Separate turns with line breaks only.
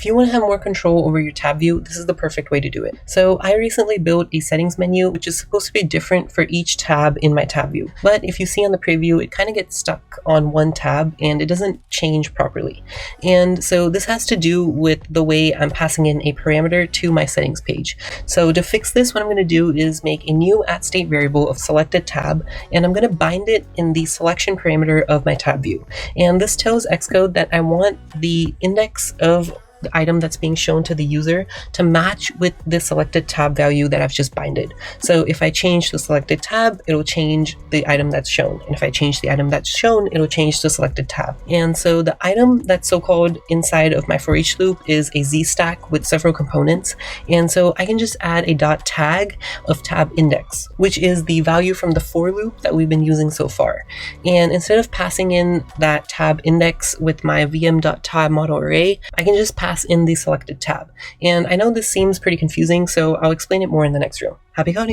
if you want to have more control over your tab view, this is the perfect way to do it. So I recently built a settings menu, which is supposed to be different for each tab in my tab view. But if you see on the preview, it kind of gets stuck on one tab and it doesn't change properly. And so this has to do with the way I'm passing in a parameter to my settings page. So to fix this, what I'm going to do is make a new @state variable of selected tab, and I'm going to bind it in the selection parameter of my tab view. And this tells Xcode that I want the index of the item that's being shown to the user to match with the selected tab value that I've just binded. So if I change the selected tab, it'll change the item that's shown. And if I change the item that's shown, it'll change the selected tab. And so the item that's so-called inside of my for each loop is a Z stack with several components. And so I can just add a .tag of tab index, which is the value from the for loop that we've been using so far. And instead of passing in that tab index with my vm.tab model array, I can just pass in the selected tab. And I know this seems pretty confusing, so I'll explain it more in the next room. Happy coding!